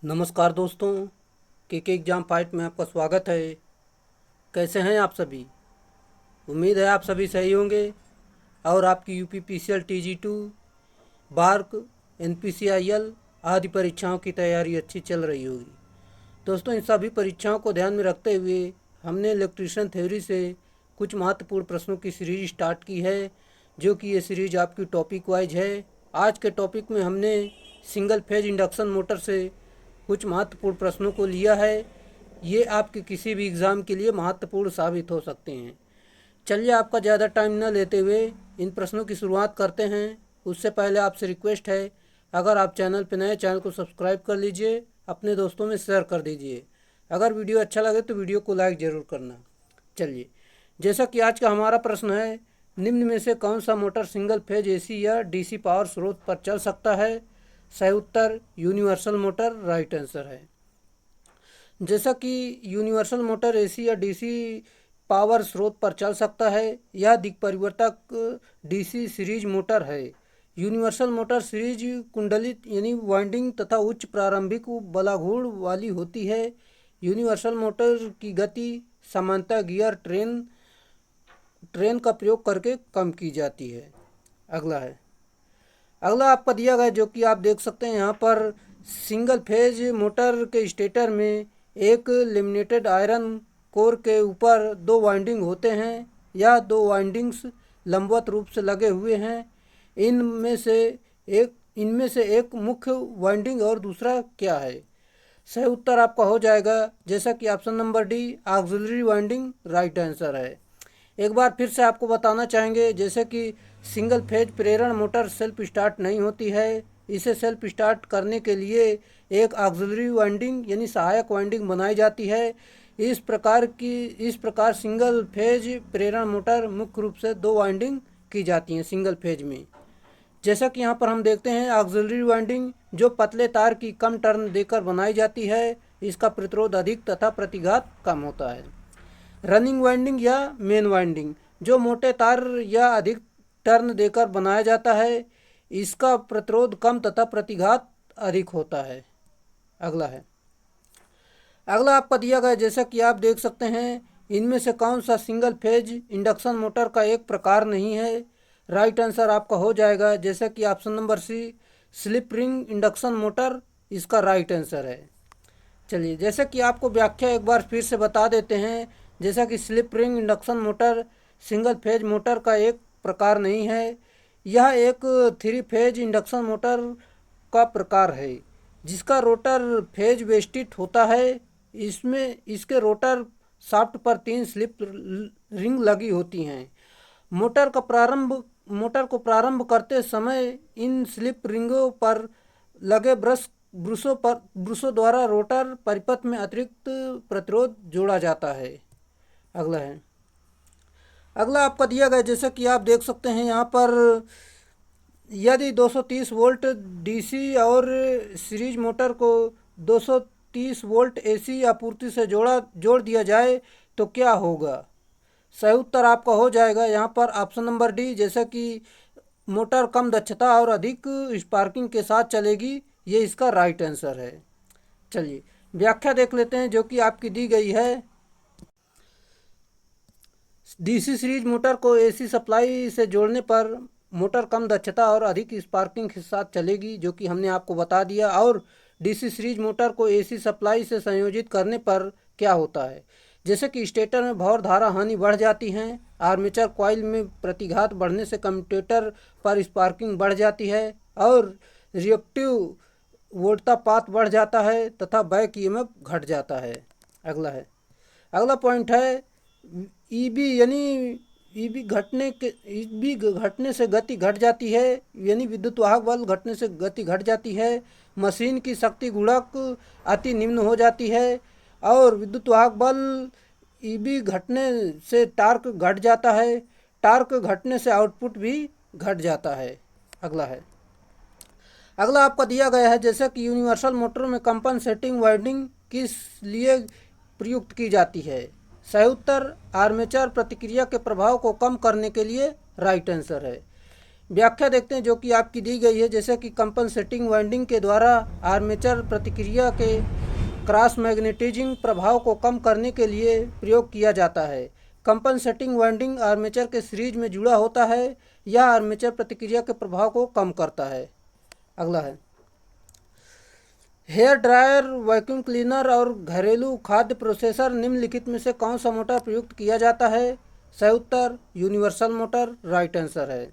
नमस्कार दोस्तों, के एग्ज़ाम फाइट में आपका स्वागत है। कैसे हैं आप सभी? उम्मीद है आप सभी सही होंगे और आपकी UP PCL TG 2, BARC, NPCIL आदि परीक्षाओं की तैयारी अच्छी चल रही होगी। दोस्तों, इन सभी परीक्षाओं को ध्यान में रखते हुए हमने इलेक्ट्रिशियन थ्योरी से कुछ महत्वपूर्ण प्रश्नों की सीरीज स्टार्ट की है, जो कि ये सीरीज आपकी टॉपिक वाइज है। आज के टॉपिक में हमने सिंगल फेज इंडक्शन मोटर से कुछ महत्वपूर्ण प्रश्नों को लिया है। ये आपके किसी भी एग्ज़ाम के लिए महत्वपूर्ण साबित हो सकते हैं। चलिए, आपका ज़्यादा टाइम न लेते हुए इन प्रश्नों की शुरुआत करते हैं। उससे पहले आपसे रिक्वेस्ट है, अगर आप चैनल पर नए, चैनल को सब्सक्राइब कर लीजिए, अपने दोस्तों में शेयर कर दीजिए। अगर वीडियो अच्छा लगे तो वीडियो को लाइक ज़रूर करना। चलिए, जैसा कि आज का हमारा प्रश्न है, निम्न में से कौन सा मोटर सिंगल फेज एसी या डीसी पावर स्रोत पर चल सकता है? सही उत्तर यूनिवर्सल मोटर राइट आंसर है। जैसा कि यूनिवर्सल मोटर एसी या डीसी पावर स्रोत पर चल सकता है, यह दिक् परिवर्तक डीसी सीरीज मोटर है। यूनिवर्सल मोटर सीरीज कुंडलित यानी वाइंडिंग तथा उच्च प्रारंभिक बलाघूर्ण वाली होती है। यूनिवर्सल मोटर की गति सामान्यतः गियर ट्रेन का प्रयोग करके कम की जाती है। अगला आपका दिया गया, जो कि आप देख सकते हैं यहाँ पर, सिंगल फेज मोटर के स्टेटर में एक लेमिनेटेड आयरन कोर के ऊपर दो वाइंडिंग होते हैं। यह दो वाइंडिंग्स लंबवत रूप से लगे हुए हैं। इनमें से एक मुख्य वाइंडिंग और दूसरा क्या है? सही उत्तर आपका हो जाएगा, जैसा कि option number D, auxiliary winding right answer है। एक बार फिर से आपको बताना चाहेंगे, जैसे कि सिंगल फेज प्रेरण मोटर सेल्फ स्टार्ट नहीं होती है। इसे सेल्फ स्टार्ट करने के लिए एक ऑक्सिलरी वाइंडिंग यानी सहायक वाइंडिंग बनाई जाती है। इस प्रकार सिंगल फेज प्रेरण मोटर मुख्य रूप से दो वाइंडिंग की जाती हैं सिंगल फेज में। जैसा कि यहाँ पर हम देखते हैं, ऑक्सिलरी वाइंडिंग जो पतले तार की कम टर्न देकर बनाई जाती है, इसका प्रतिरोध अधिक तथा प्रतिघात कम होता है। रनिंग वाइंडिंग या मेन वाइंडिंग जो मोटे तार या अधिक टर्न देकर बनाया जाता है, इसका प्रतिरोध कम तथा प्रतिघात अधिक होता है। अगला आपका दिया गया, जैसा कि आप देख सकते हैं, इनमें से कौन सा सिंगल फेज इंडक्शन मोटर का एक प्रकार नहीं है? राइट आंसर आपका हो जाएगा, जैसा कि option number C, slip ring induction motor इसका राइट आंसर है। चलिए, जैसे कि आपको व्याख्या एक बार फिर से बता देते हैं, जैसा कि slip ring induction motor single phase motor का एक प्रकार नहीं है। यह एक 3 फेज इंडक्शन मोटर का प्रकार है, जिसका रोटर फेज वेस्टिड होता है। इसके रोटर शाफ्ट पर 3 स्लिप रिंग लगी होती हैं। मोटर को प्रारंभ करते समय इन स्लिप रिंगों पर लगे ब्रशों द्वारा रोटर परिपथ में अतिरिक्त प्रतिरोध जोड़ा जाता है। अगला आपका दिया गया, जैसा कि आप देख सकते हैं यहाँ पर, यदि 230 वोल्ट डीसी और सीरीज मोटर को 230 वोल्ट एसी आपूर्ति से जोड़ दिया जाए तो क्या होगा? सही उत्तर आपका हो जाएगा यहाँ पर ऑप्शन नंबर डी, जैसा कि मोटर कम दक्षता और अधिक स्पार्किंग के साथ चलेगी। ये इसका राइट आंसर है। चलिए, व्याख्या देख लेते हैं, जो कि आपकी दी गई है। डीसी सीरीज मोटर को एसी सप्लाई से जोड़ने पर मोटर कम दक्षता और अधिक स्पार्किंग के साथ चलेगी, जो कि हमने आपको बता दिया। और डीसी सीरीज मोटर को एसी सप्लाई से संयोजित करने पर क्या होता है? जैसे कि स्टेटर में भंवर धारा हानि बढ़ जाती है, आर्मेचर कॉइल में प्रतिघात बढ़ने से कम्यूटेटर पर स्पार्किंग बढ़ जाती है, और रिएक्टिव वोल्टापात बढ़ जाता है तथा बैक ईएमएफ घट जाता है। अगला पॉइंट है, ईबी घटने से गति घट जाती है, यानी विद्युत वाहक बल घटने से गति घट जाती है। मशीन की शक्ति गुणक अति निम्न हो जाती है, और विद्युत वाहक बल ईबी घटने से टार्क घट जाता है। टार्क घटने से आउटपुट भी घट जाता है। अगला आपका दिया गया है, जैसे कि यूनिवर्सल मोटर में कंपनसेटिंग वाइंडिंग किस लिए प्रयुक्त की जाती है? सही उत्तर आर्मेचर प्रतिक्रिया के प्रभाव को कम करने के लिए राइट आंसर है। व्याख्या देखते हैं जो कि आपकी दी गई है, जैसे कि कंपनसेटिंग वाइंडिंग के द्वारा आर्मेचर प्रतिक्रिया के क्रॉस मैग्नेटिजिंग प्रभाव को कम करने के लिए प्रयोग किया जाता है। कंपनसेटिंग वाइंडिंग आर्मेचर के सीरीज में जुड़ा होता है। यह आर्मेचर प्रतिक्रिया के प्रभाव को कम करता है। अगला है हेयर ड्रायर, वैक्यूम क्लीनर और घरेलू खाद्य प्रोसेसर निम्नलिखित में से कौन सा मोटर प्रयुक्त किया जाता है? सही उत्तर यूनिवर्सल मोटर राइट आंसर है।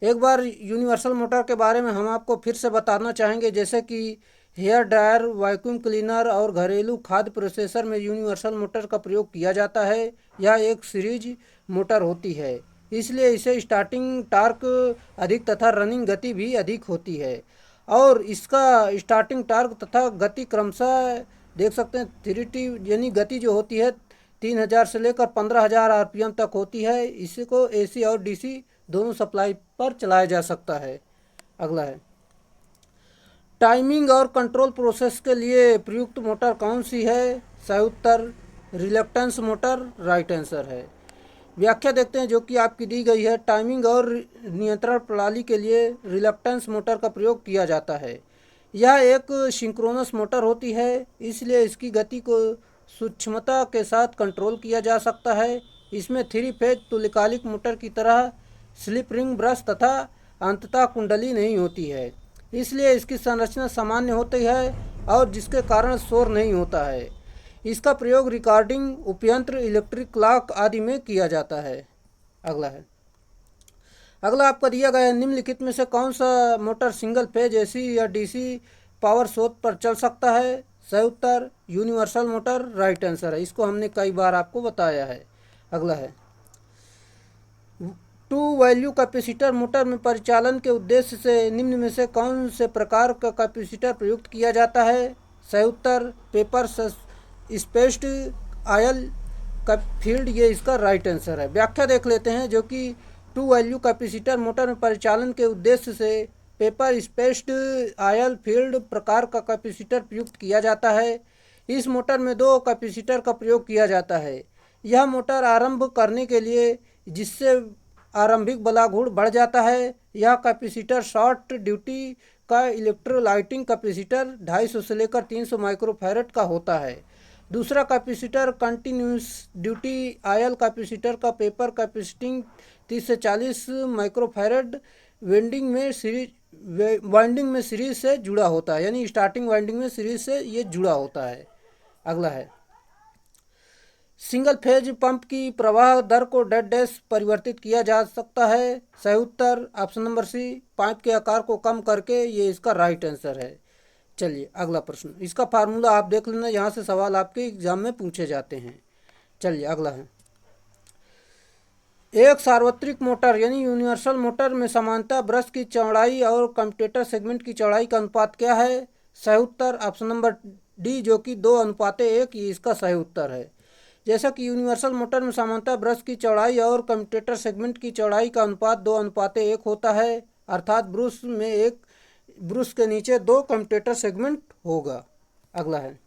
एक बार यूनिवर्सल मोटर के बारे में हम आपको फिर से बताना चाहेंगे, जैसे कि हेयर ड्रायर, वैक्यूम क्लीनर और घरेलू खाद्य प्रोसेसर में यूनिवर्सल मोटर का प्रयोग किया जाता है। यह एक सीरीज मोटर होती है, इसलिए इसे स्टार्टिंग टार्क अधिक तथा रनिंग गति भी अधिक होती है। और इसका स्टार्टिंग टार्क तथा गति क्रमशः देख सकते हैं 3T, यानी गति जो होती है 3000 से लेकर 15000 RPM तक होती है। इसको AC और DC दोनों सप्लाई पर चलाया जा सकता है। अगला है टाइमिंग और कंट्रोल प्रोसेस के लिए प्रयुक्त मोटर कौन सी है? सही उत्तर रिलक्टेंस मोटर राइट आंसर है। व्याख्या देखते हैं जो कि आपकी दी गई है। टाइमिंग और नियंत्रण प्रणाली के लिए रिलक्टेंस मोटर का प्रयोग किया जाता है। यह एक सिंक्रोनस मोटर होती है, इसलिए इसकी गति को सूक्ष्मता के साथ कंट्रोल किया जा सकता है। इसमें 3 फेज तुल्यकालिक मोटर की तरह स्लिप रिंग ब्रश तथा अंततः कुंडली नहीं होती है, इसलिए इसकी संरचना सामान्य होती है और जिसके कारण शोर नहीं होता है। इसका प्रयोग रिकॉर्डिंग उपयंत्र, इलेक्ट्रिक क्लॉक आदि में किया जाता है। अगला आपका दिया गया है निम्नलिखित में से कौन सा मोटर सिंगल फेज AC या DC पावर स्रोत पर चल सकता है? सही उत्तर यूनिवर्सल मोटर राइट आंसर है। इसको हमने कई बार आपको बताया है। अगला है 2 वैल्यू कैपेसिटर मोटर में परिचालन के उद्देश्य से निम्न में से कौन से प्रकार का कैपेसिटर प्रयुक्त किया जाता है? सही उत्तर पेपर स्पेस्ड आयल का फील्ड, ये इसका राइट आंसर है। व्याख्या देख लेते हैं जो कि 2 वैल्यू कैपेसिटर मोटर में परिचालन के उद्देश्य से पेपर स्पेस्ड आयल फील्ड प्रकार का कैपेसिटर प्रयुक्त किया जाता है। इस मोटर में 2 कैपेसिटर का प्रयोग किया जाता है। यह मोटर आरंभ करने के लिए जिससे आरंभिक बलाघूर्ण बढ़ जाता है। यह कैपेसिटर शॉर्ट ड्यूटी का इलेक्ट्रोलाइटिंग कैपेसिटर 250 से लेकर 300 माइक्रोफैरड का होता है। दूसरा capacitor continuous duty oil capacitor का पेपर कैपेसिटिंग 30 से 40 माइक्रोफैरड वाइंडिंग में सीरीज से जुड़ा होता है, यानी स्टार्टिंग वाइंडिंग में सीरीज से ये जुड़ा होता है। अगला है सिंगल फेज पंप की प्रवाह दर को डेड डैश परिवर्तित किया जा सकता है। सही उत्तर ऑप्शन नंबर सी, पाइप के आकार को कम करके, ये इसका राइट आंसर है। चलिए अगला प्रश्न, इसका फार्मूला आप देख लेना, यहाँ से सवाल आपके एग्जाम में पूछे जाते हैं। चलिए अगला है एक सार्वत्रिक मोटर यानी यूनिवर्सल मोटर में समानता ब्रश की चौड़ाई और कम्यूटेटर सेगमेंट की चौड़ाई का अनुपात क्या है? सही उत्तर ऑप्शन नंबर डी, जो कि 2:1, ये इसका सही उत्तर है। जैसा कि यूनिवर्सल मोटर में सामान्यतः ब्रश की चौड़ाई और कम्यूटेटर सेगमेंट की चौड़ाई का अनुपात 2:1 होता है, अर्थात ब्रश के नीचे 2 कम्यूटेटर सेगमेंट होगा। अगला है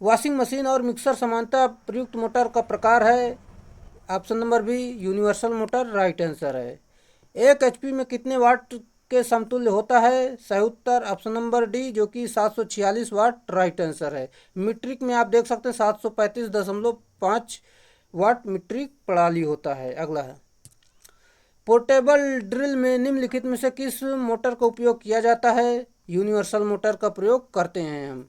वॉशिंग मशीन और मिक्सर समानता प्रयुक्त मोटर का प्रकार है। Option number B, universal motor right answer है। 1 HP में कितने वाट के समतुल्य होता है? सही उत्तर ऑप्शन नंबर डी, जो कि 746 वाट राइट आंसर है। मीट्रिक में आप देख सकते हैं 735.5 वाट मीट्रिक प्रणाली होता है। अगला है पोर्टेबल ड्रिल में निम्नलिखित में से किस मोटर का उपयोग किया जाता है? यूनिवर्सल मोटर का प्रयोग करते हैं हम।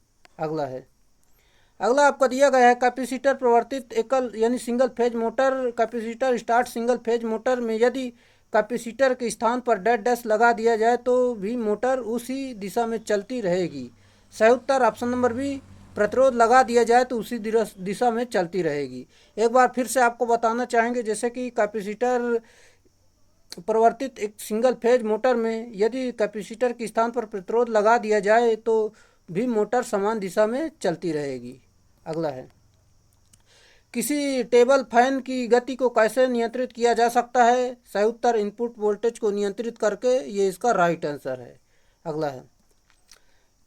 अगला आपका दिया गया है कैपेसिटर प्रवर्तित एकल यानी single phase motor capacitor start single phase motor में यदि कैपेसिटर के स्थान पर डेड डैश लगा दिया जाए तो भी मोटर उसी दिशा में चलती रहेगी। सही उत्तर ऑप्शन नंबर बी, प्रतिरोध लगा दिया जाए तो उसी दिशा में चलती रहेगी। एक बार फिर से आपको बताना चाहेंगे, जैसे कि कैपेसिटर प्रवर्तित एक सिंगल फेज मोटर में यदि कैपेसिटर के स्थान पर प्रतिरोध लगा दिया जाए तो भी मोटर समान दिशा में चलती रहेगी। अगला है किसी टेबल फैन की गति को कैसे नियंत्रित किया जा सकता है? सही उत्तर इनपुट वोल्टेज को नियंत्रित करके, ये इसका राइट आंसर है। अगला है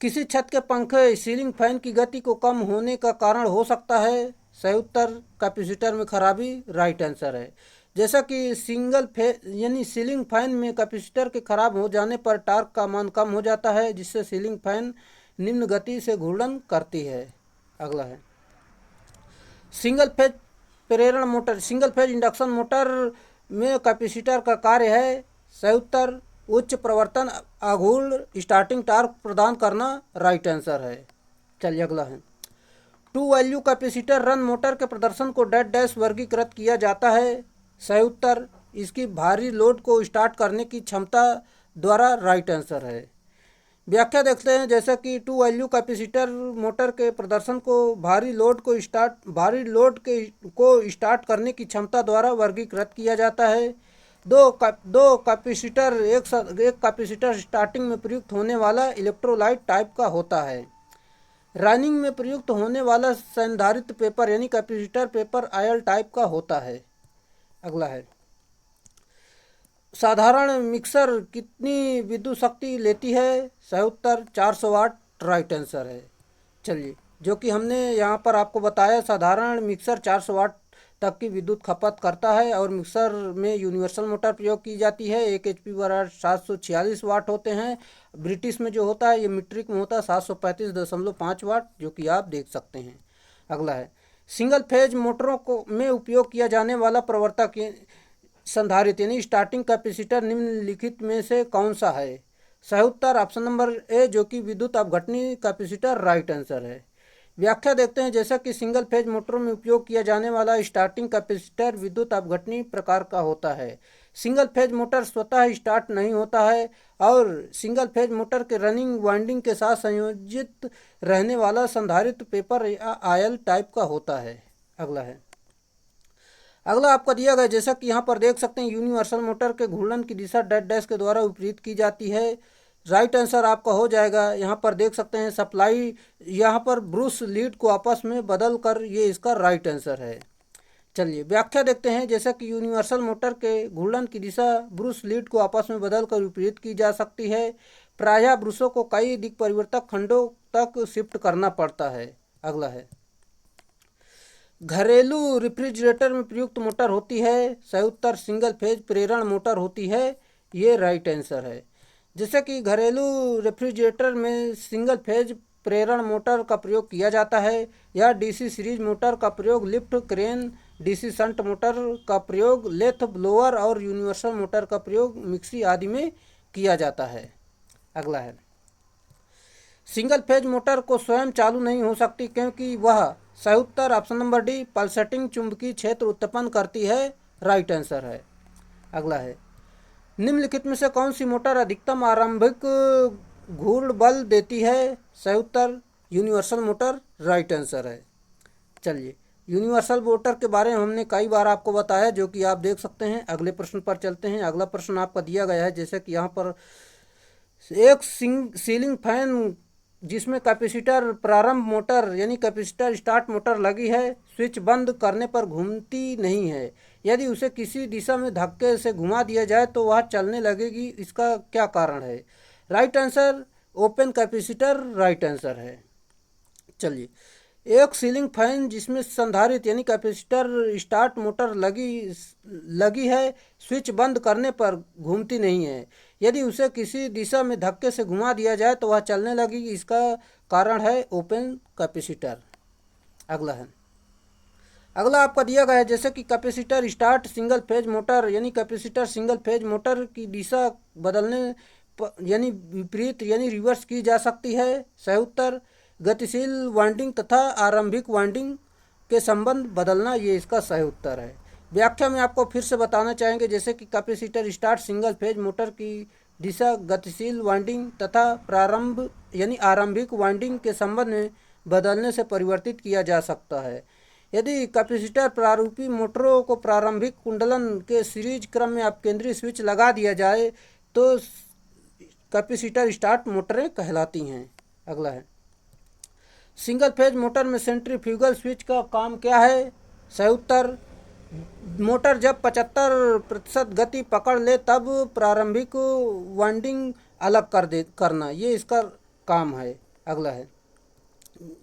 किसी छत के पंखे सीलिंग फैन की गति को कम होने का कारण हो सकता है? सही उत्तर कैपेसिटर में खराबी राइट आंसर है। जैसा कि सिंगल फेज यानी सीलिंग फैन में कैपेसिटर के खराब हो जाने पर टार्क का मान कम हो जाता है, जिससे सीलिंग फैन निम्न गति से घूर्णन करती है। अगला है सिंगल फेज प्रेरण motor. Single phase induction motor में कैपेसिटर का कार्य है सही उत्तर उच्च प्रवर्तन आघूर्ण स्टार्टिंग टार्क प्रदान करना, राइट आंसर है। चलिए अगला है two value capacitor run motor के प्रदर्शन को डैश डैश वर्गीकृत किया जाता है, सही उत्तर इसकी भारी लोड को स्टार्ट करने की क्षमता द्वारा, राइट आंसर है। व्याख्या देखते हैं जैसा कि टू वैल्यू कैपेसिटर मोटर के प्रदर्शन को भारी लोड को स्टार्ट करने की क्षमता द्वारा वर्गीकृत किया जाता है। दो कैपेसिटर एक कैपेसिटर स्टार्टिंग में प्रयुक्त होने वाला इलेक्ट्रोलाइट टाइप का होता है। रनिंग में प्रयुक्त होने वाला संधारित्र पेपर यानी कैपेसिटर पेपर आयल टाइप का होता है। अगला है साधारण मिक्सर कितनी विद्युत शक्ति लेती है, सही उत्तर 400 वाट, राइट आंसर है। चलिए जो कि हमने यहाँ पर आपको बताया साधारण मिक्सर 400 वाट तक की विद्युत खपत करता है और मिक्सर में यूनिवर्सल मोटर प्रयोग की जाती है। 1 HP बराबर 746 वाट होते हैं। ब्रिटिश में जो होता है ये मीट्रिक में होता है 735.5 वाट, जो कि आप देख सकते हैं। अगला है सिंगल फेज मोटरों को में उपयोग किया जाने वाला प्रवर्तक संधारित्र यानी स्टार्टिंग कैपेसिटर निम्नलिखित में से कौन सा है, सही उत्तर ऑप्शन नंबर ए जो कि विद्युत अपघटनी कैपेसिटर, राइट आंसर है। व्याख्या देखते हैं जैसा कि सिंगल फेज मोटरों में उपयोग किया जाने वाला स्टार्टिंग कैपेसिटर विद्युत अपघटनी प्रकार का होता है। सिंगल फेज मोटर स्वतः स्टार्ट नहीं होता है और सिंगल फेज मोटर के रनिंग वाइंडिंग के साथ संयोजित रहने वाला संधारित्र पेपर या आयल टाइप का होता है। अगला आपका दिया गया जैसा कि यहाँ पर देख सकते हैं यूनिवर्सल मोटर के घूर्णन की दिशा डैश डैश के द्वारा विपरीत की जाती है, राइट आंसर आपका हो जाएगा। यहाँ पर देख सकते हैं सप्लाई यहाँ पर ब्रूस लीड को आपस में बदल कर, ये इसका राइट आंसर है। चलिए व्याख्या देखते हैं जैसा कि यूनिवर्सल मोटर के घूर्णन की दिशा ब्रूस लीड को आपस में बदल कर विपरीत की जा सकती है। प्रायः ब्रूसों को कई दिक् परिवर्तक खंडों तक शिफ्ट करना पड़ता है। अगला है घरेलू रेफ्रिजरेटर में प्रयुक्त मोटर होती है, सही उत्तर सिंगल फेज प्रेरण मोटर होती है, ये राइट आंसर है। जैसे कि घरेलू रेफ्रिजरेटर में सिंगल फेज प्रेरण मोटर का प्रयोग किया जाता है या डीसी सीरीज मोटर का प्रयोग lift crane, DC shunt motor का प्रयोग लेथ ब्लोअर और यूनिवर्सल मोटर का प्रयोग मिक्सी आदि में किया जाता है। अगला है सिंगल फेज मोटर को स्वयं चालू नहीं हो सकती क्योंकि वह, सही उत्तर ऑप्शन नंबर डी, पल्सेटिंग चुंबकीय क्षेत्र उत्पन्न करती है, राइट आंसर है। अगला है निम्नलिखित में से कौन सी मोटर अधिकतम आरंभिक घूर्ण बल देती है, सही उत्तर यूनिवर्सल मोटर, राइट आंसर है। चलिए यूनिवर्सल मोटर के बारे में हमने कई बार आपको बताया जो कि आप देख सकते हैं। अगले प्रश्न पर चलते हैं। अगला प्रश्न आपका दिया गया है जैसे कि यहाँ पर एक सीलिंग फैन जिसमें कैपेसिटर प्रारंभ मोटर यानी कैपेसिटर स्टार्ट मोटर लगी है, स्विच बंद करने पर घूमती नहीं है। यदि उसे किसी दिशा में धक्के से घुमा दिया जाए तो वह चलने लगेगी, इसका क्या कारण है, right answer open capacitor, right answer है। चलिए एक सीलिंग फैन जिसमें संधारित्र यानी कैपेसिटर स्टार्ट मोटर लगी है, स्विच बंद करने पर घूमती नहीं है। यदि उसे किसी दिशा में धक्के से घुमा दिया जाए तो वह चलने लगेगी, इसका कारण है ओपन कैपेसिटर। अगला आपका दिया गया है जैसे कि capacitor start single phase motor यानी कैपेसिटर सिंगल फेज मोटर की दिशा बदलने यानी विपरीत यानी रिवर्स की जा सकती है, सही उत्तर गतिशील वाइंडिंग तथा आरंभिक वाइंडिंग के संबंध बदलना, ये इसका सही उत्तर है। व्याख्या में आपको फिर से बताना चाहेंगे जैसे कि capacitor start single phase motor की दिशा गतिशील वाइंडिंग तथा प्रारंभ यानी आरंभिक वाइंडिंग के संबंध में बदलने से परिवर्तित किया जा सकता है। यदि कैपेसिटर प्रारूपी मोटरों को प्रारंभिक कुंडलन के सीरीज क्रम में आप केंद्रीय स्विच लगा दिया जाए तो कैपेसिटर स्टार्ट मोटरें कहलाती हैं। अगला है सिंगल फेज मोटर में सेंट्रीफ्यूगल स्विच का काम क्या है, सही उत्तर मोटर जब 75% गति पकड़ ले तब प्रारंभिक वाइंडिंग अलग करना, ये इसका काम है। अगला है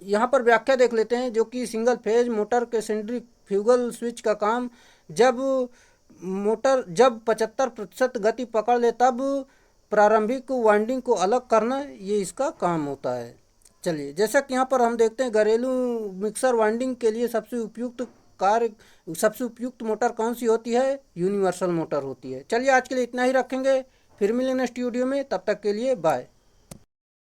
यहाँ पर व्याख्या देख लेते हैं जो कि सिंगल फेज मोटर के सेंट्रीफ्यूगल स्विच का काम जब मोटर जब 75% गति पकड़ ले तब प्रारंभिक वाइंडिंग को अलग करना, ये इसका काम होता है। चलिए, जैसा कि यहाँ पर हम देखते हैं घरेलू मिक्सर वाइंडिंग के लिए सबसे उपयुक्त मोटर कौन सी होती है? यूनिवर्सल मोटर होती है। चलिए, आज के लिए इतना ही रखेंगे, फिर मिलेंगे स्टूडियो में, तब तक के लिए बाय।